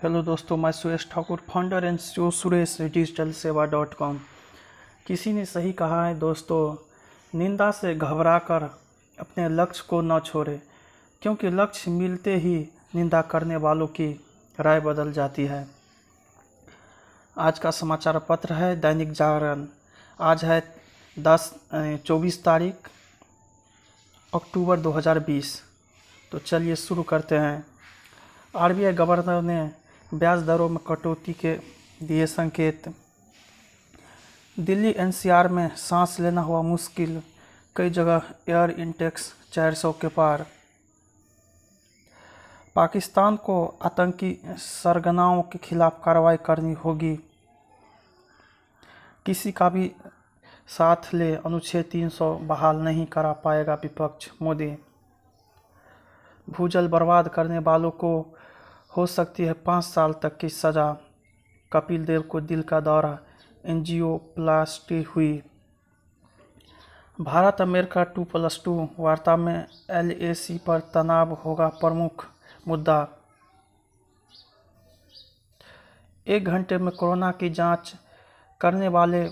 Hello दोस्तों, मैं Suresh Thakur, founder and CEO Suresh digital सेवा .com। किसी ने सही कहा है दोस्तों, निंदा से घबराकर अपने लक्ष्य को न छोड़े, क्योंकि लक्ष्य मिलते ही निंदा करने वालों की राय बदल जाती है। आज का समाचार पत्र है दैनिक जागरण। आज है 24 तारीख अक्टूबर 2020। तो चलिए शुरू करते हैं। आरबीआई गवर्नर ने ब्याज दरों में कटौती के दिए संकेत। दिल्ली एनसीआर में सांस लेना हुआ मुश्किल, कई जगह एयर इंडेक्स 400 के पार। पाकिस्तान को आतंकी सरगनाओं के खिलाफ कार्रवाई करनी होगी, किसी का भी साथ ले अनुच्छेद 300 बहाल नहीं करा पाएगा विपक्ष, मोदी। भूजल बर्बाद करने वालों को हो सकती है 5 साल तक की सजा। कपिल देव को दिल का दौरा, एंजियोप्लास्टी हुई। भारत अमेरिका 2+2 वार्ता में एलएसी पर तनाव होगा प्रमुख मुद्दा। 1 घंटे में कोरोना की जांच करने वाले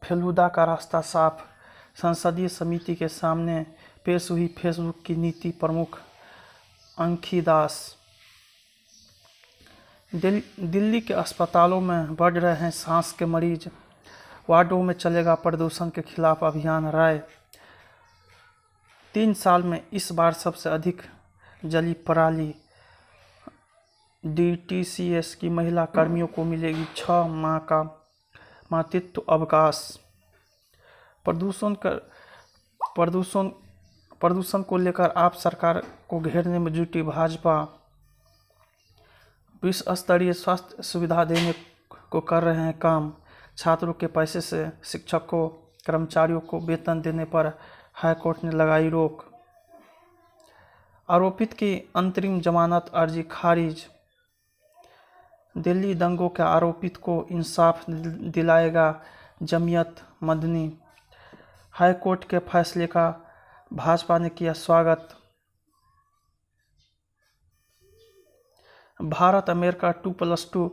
फेलूदा का रास्ता साफ। संसदीय समिति के सामने पेश हुई फेसबुक की नीति प्रमुख अंखी दास। दिल्ली के अस्पतालों में बढ़ रहे हैं सांस के मरीज, वार्डों में चलेगा प्रदूषण के खिलाफ अभियान। राय 3 साल में इस बार सबसे अधिक जली पराली। डीटीसीएस की महिला कर्मियों को मिलेगी 6 माह का मातृत्व अवकाश। प्रदूषण को लेकर आप सरकार को घेरने में जुटी भाजपा। विश्व स्तरीय स्वास्थ्य सुविधा देने को कर रहे हैं काम। छात्रों के पैसे से शिक्षकों कर्मचारियों को वेतन देने पर हाईकोर्ट ने लगाई रोक। आरोपित की अंतरिम जमानत अर्जी खारिज। दिल्ली दंगों के आरोपित को इंसाफ दिलाएगा जमीयत मदनी। हाईकोर्ट के फैसले का भाजपा ने किया स्वागत। भारत अमेरिका 2+2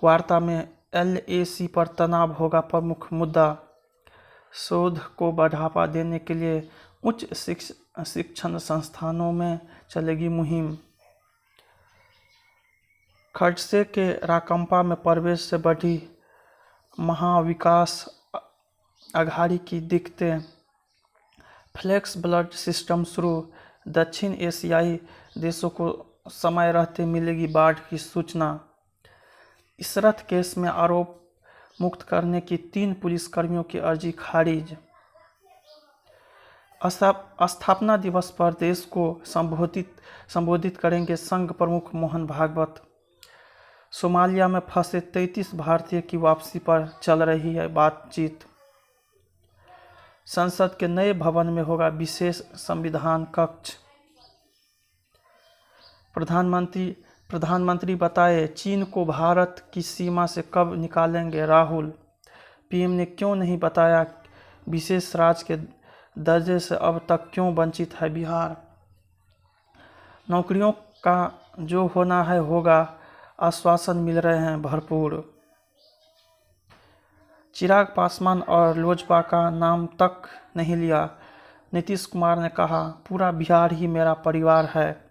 वार्ता में एलएसी पर तनाव होगा प्रमुख मुद्दा। शोध को बढ़ावा देने के लिए उच्च शिक्षण संस्थानों में चलेगी मुहिम। खडसे के राकंपा में प्रवेश से बढ़ी महाविकास अघाड़ी की दिक्कतें। फ्लेक्स ब्लड सिस्टम शुरू। दक्षिण एशियाई देशों को समय रहते मिलेगी बाढ़ की सूचना। इशरत केस में आरोप मुक्त करने की 3 पुलिसकर्मियों की अर्जी खारिज। स्थापना दिवस पर देश को संबोधित करेंगे संघ प्रमुख मोहन भागवत। सोमालिया में फंसे 33 भारतीय की वापसी पर चल रही है बातचीत। संसद के नए भवन में होगा विशेष संविधान कक्ष। प्रधानमंत्री बताए, चीन को भारत की सीमा से कब निकालेंगे राहुल। पीएम ने क्यों नहीं बताया विशेष राज्य के दर्जे से अब तक क्यों वंचित है बिहार। नौकरियों का जो होना है होगा, आश्वासन मिल रहे हैं भरपूर। चिराग पासवान और लोजपा का नाम तक नहीं लिया। नीतीश कुमार ने कहा, पूरा बिहार ही मेरा परिवार है।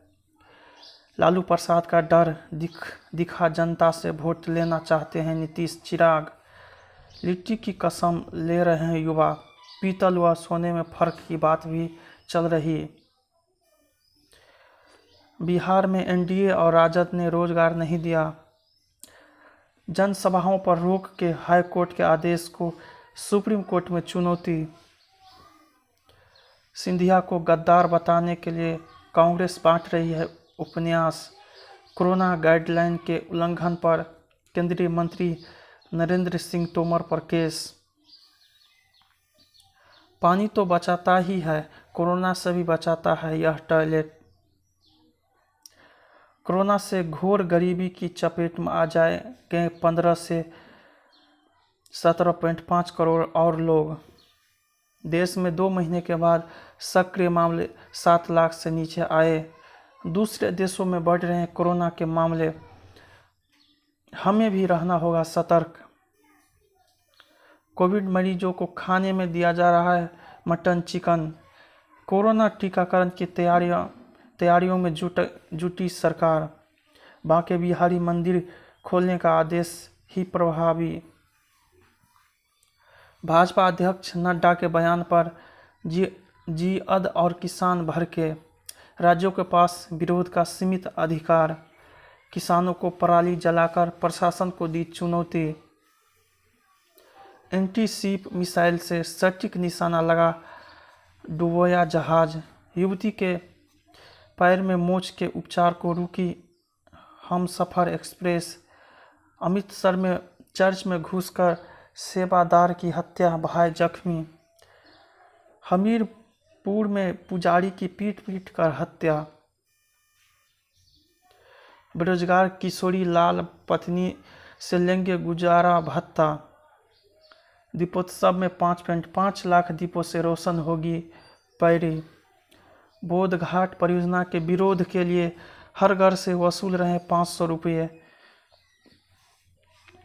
लालू प्रसाद का डर दिखा, जनता से वोट लेना चाहते हैं नीतीश। चिराग लिट्टी की कसम ले रहे हैं युवा। पीतल व सोने में फर्क की बात भी चल रही। बिहार में एनडीए और राजद ने रोजगार नहीं दिया। जनसभाओं पर रोक के हाईकोर्ट के आदेश को सुप्रीम कोर्ट में चुनौती। सिंधिया को गद्दार बताने के लिए कांग्रेस बांट रही है उपन्यास। कोरोना गाइडलाइन के उल्लंघन पर केंद्रीय मंत्री नरेंद्र सिंह तोमर पर केस। पानी तो बचाता ही है, कोरोना से भी बचाता है यह टॉयलेट। कोरोना से घोर गरीबी की चपेट में आ जाएंगे 15 से 17.5 करोड़ और लोग। देश में 2 महीने के बाद सक्रिय मामले 7 लाख से नीचे आए। दूसरे देशों में बढ़ रहे हैं कोरोना के मामले। हमें भी रहना होगा सतर्क। कोविड मरीजों को खाने में दिया जा रहा है मटन चिकन। कोरोना टीकाकरण की तैयारियों में जुटी सरकार। बांके बिहारी मंदिर खोलने का आदेश ही प्रभावी। भाजपा अध्यक्ष नड्डा के बयान पर जीअद और किसान भड़के। राज्यों के पास विरोध का सीमित अधिकार। किसानों को पराली जलाकर प्रशासन को दी चुनौती। एंटी शिप मिसाइल से सटीक निशाना लगा डुबोया जहाज। युवती के पैर में मोच के उपचार को रुकी हमसफर एक्सप्रेस। अमृतसर में चर्च में घुसकर सेवादार की हत्या, भाई जख्मी। हमीरपुर में पुजारी की पीट कर हत्या। बेरोजगार किशोरी लाल पत्नी से लेंगे गुजारा भत्ता। दीपोत्सव में 5.5 लाख दीपों से रोशन होगी पैरी। बोधघाट परियोजना के विरोध के लिए हर घर से वसूल रहे 500 रुपये।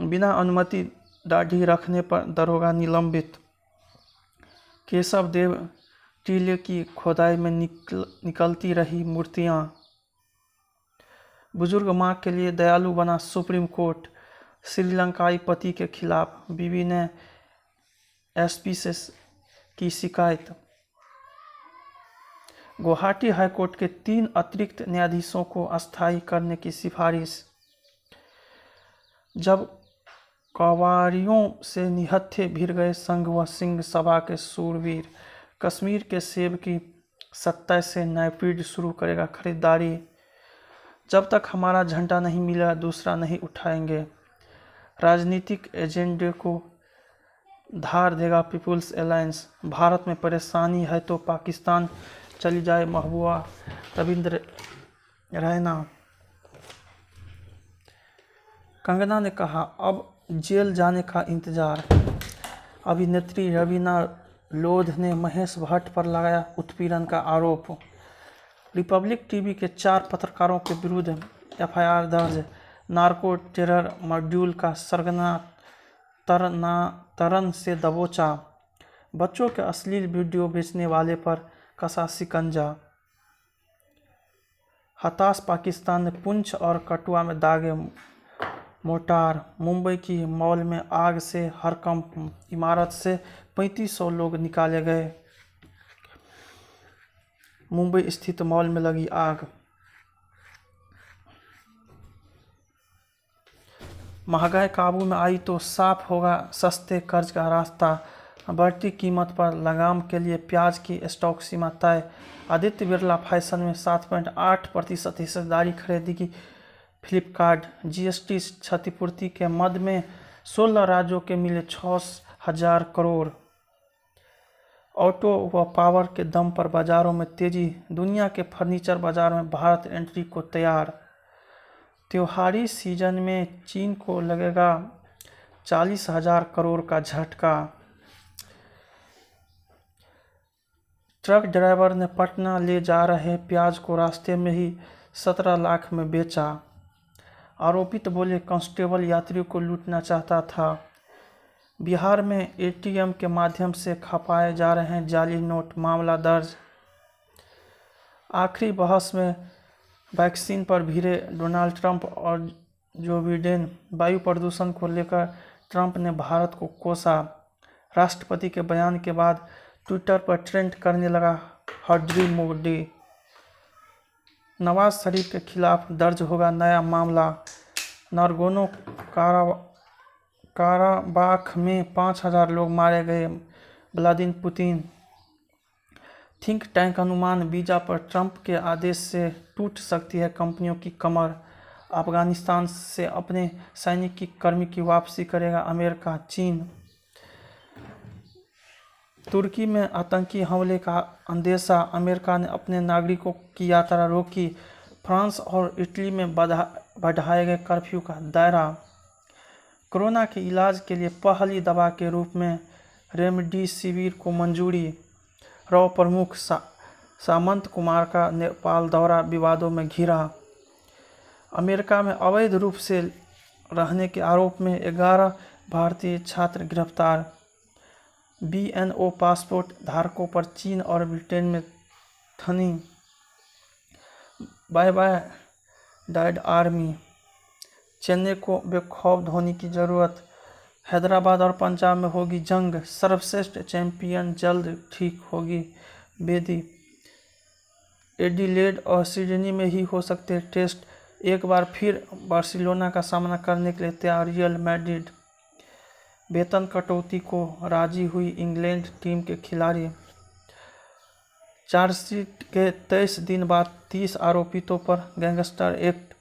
बिना अनुमति दाढ़ी रखने पर दरोगा निलंबित। केशव देव टीले की खोदाई में निकलती रही मूर्तियां। बुजुर्ग मां के लिए दयालु बना सुप्रीम कोर्ट। श्रीलंकाई पति के खिलाफ बीवी ने एसपी से की शिकायत। गुवाहाटी हाईकोर्ट के 3 अतिरिक्त न्यायाधीशों को अस्थायी करने की सिफारिश। जब कवारियों से निहत्थे भिड़ गए संघ व सिंह सभा के शूरवीर। कश्मीर के सेब की 27 से नाइपीड शुरू करेगा खरीदारी। जब तक हमारा झंडा नहीं मिला दूसरा नहीं उठाएंगे। राजनीतिक एजेंडे को धार देगा पीपुल्स अलायंस। भारत में परेशानी है तो पाकिस्तान चली जाए महबूबा। रविंद्र रैना। कंगना ने कहा अब जेल जाने का इंतजार। अभिनेत्री रवीना लोध ने महेश भट्ट पर लगाया उत्पीड़न का आरोप। रिपब्लिक टीवी के 4 पत्रकारों के विरुद्ध एफआईआर दर्ज। नार्को टेरर मॉड्यूल का सरगना तरन से दबोचा। बच्चों के अश्लील वीडियो बेचने वाले पर कसा शिकंजा। हताश पाकिस्तान ने पुंछ और कठुआ में दागे मोटार। मुंबई की मॉल में आग से हड़कंप। इमारत से 3500 लोग निकाले गए। मुंबई स्थित मॉल में लगी आग। महंगाई काबू में आई तो साफ होगा सस्ते कर्ज का रास्ता। बढ़ती कीमत पर लगाम के लिए प्याज की स्टॉक सीमा तय। आदित्य बिरला फैशन में 7.8% हिस्सेदारी खरीदेगी फ्लिपकार्ट। जीएसटी क्षतिपूर्ति के मद में 16 राज्यों के मिले 6,000 करोड़। ऑटो व पावर के दम पर बाजारों में तेजी। दुनिया के फर्नीचर बाजार में भारत एंट्री को तैयार। त्योहारी सीजन में चीन को लगेगा 40,000 करोड़ का झटका। ट्रक ड्राइवर ने पटना ले जा रहे प्याज को रास्ते में ही 17 लाख में बेचा। आरोपित बोले कांस्टेबल यात्रियों को लूटना चाहता था। बिहार में एटीएम के माध्यम से खपाए जा रहे हैं जाली नोट, मामला दर्ज। आखिरी बहस में वैक्सीन पर भिड़े डोनाल्ड ट्रंप और जो बिडेन। वायु प्रदूषण को लेकर ट्रंप ने भारत को कोसा। राष्ट्रपति के बयान के बाद ट्विटर पर ट्रेंड करने लगा हड्री मोदी। नवाज शरीफ के खिलाफ दर्ज होगा नया मामला। नारगोनो काराबाख में 5,000 लोग मारे गए। Vladimir Putin. थिंक टैंक अनुमान वीजा पर ट्रंप के आदेश से टूट सकती है कंपनियों की कमर। अफगानिस्तान से अपने सैनिक कर्मी की वापसी करेगा अमेरिका। चीन। तुर्की में आतंकी हमले का अंदेशा। अमेरिका ने अपने नागरिकों की यात्रा रोकी। फ्रांस और इटली में बढ़ाए गए कर्फ्यू का दायरा। कोरोना के इलाज के लिए पहली दवा के रूप में रेमडेसिविर को मंजूरी। रॉ प्रमुख सामंत कुमार का नेपाल दौरा विवादों में घिरा। अमेरिका में अवैध रूप से रहने के आरोप में 11 भारतीय छात्र गिरफ्तार। BNO पासपोर्ट धारकों पर चीन और ब्रिटेन में थनी बाय बाय डाइड आर्मी। चेन्नई को बेखौफ धोनी की जरूरत। हैदराबाद और पंजाब में होगी जंग, सर्वश्रेष्ठ चैंपियन जल्द ठीक होगी बेदी। एडिलेड और सिडनी में ही हो सकते हैं टेस्ट, एक बार फिर बार्सिलोना का सामना करने के लिए तैयार रियल मैड्रिड। वेतन कटौती को राजी हुई इंग्लैंड टीम के खिलाड़ी। चार्जशीट के 23 दिन बाद 30 आरोपितों पर गैंगस्टर एक्ट।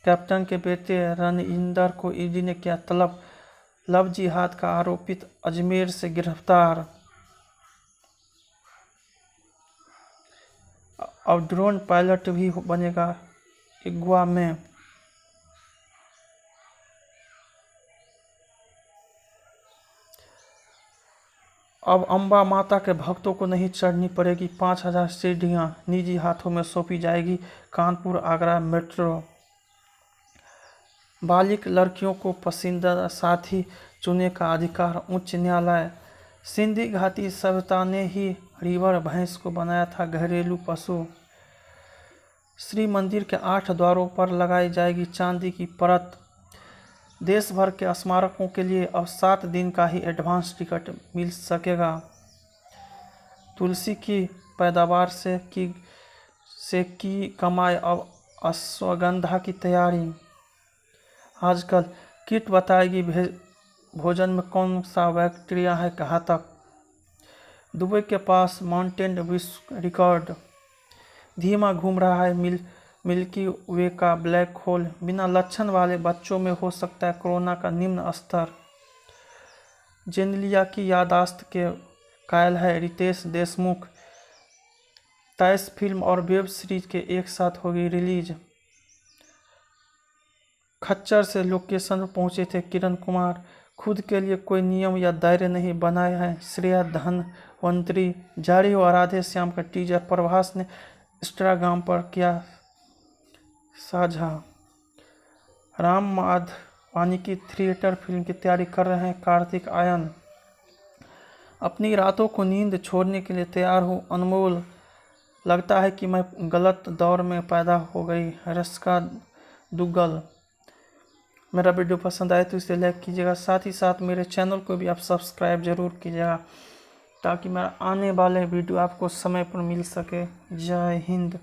कैप्टन के बेटे रणइंदर को ईडी ने किया तलब। लव जिहाद का आरोपित अजमेर से गिरफ्तार। अब ड्रोन पायलट भी बनेगा इग्वा में। अब अम्बा माता के भक्तों को नहीं चढ़नी पड़ेगी 5000 सीढ़ियाँ, निजी हाथों में सौंपी जाएगी कानपुर आगरा मेट्रो। बालिग लड़कियों को पसंदीदा साथी चुनने का अधिकार, उच्च न्यायालय। सिंधी घाटी सभ्यता ने ही रिवर भैंस को बनाया था घरेलू पशु। श्री मंदिर के 8 द्वारों पर लगाई जाएगी चांदी की परत। देश भर के स्मारकों के लिए अब 7 दिन का ही एडवांस टिकट मिल सकेगा। तुलसी की पैदावार से की कमाई, अब अश्वगंधा की तैयारी। आजकल किट बताएगी भोजन में कौन सा बैक्टीरिया है घातक। दुबई के पास माउंटेन विश्व रिकॉर्ड। धीमा घूम रहा है मिल्की वे का ब्लैक होल। बिना लक्षण वाले बच्चों में हो सकता है कोरोना का निम्न स्तर। जेनेलिया की याददाश्त के कायल है रितेश देशमुख। 23 फिल्म और वेब सीरीज के एक साथ होगी रिलीज। खच्चर से लोकेशन पर पहुंचे थे किरण कुमार। खुद के लिए कोई नियम या दायरे नहीं बनाए हैं श्रेया धनवंतरी। जारी हो राधे श्याम का टीजर, प्रभास ने इंस्टाग्राम पर किया साझा। राम माधवानी की थिएटर फिल्म की तैयारी कर रहे हैं कार्तिक आर्यन। अपनी रातों को नींद छोड़ने के लिए तैयार हूँ अनमोल। लगता है कि मैं गलत दौर में पैदा हो गई रस्का दुग्गल। मेरा वीडियो पसंद आए तो इसे लाइक कीजिएगा, साथ ही साथ मेरे चैनल को भी आप सब्सक्राइब जरूर कीजिएगा ताकि मेरा आने वाले वीडियो आपको समय पर मिल सके। जय हिंद।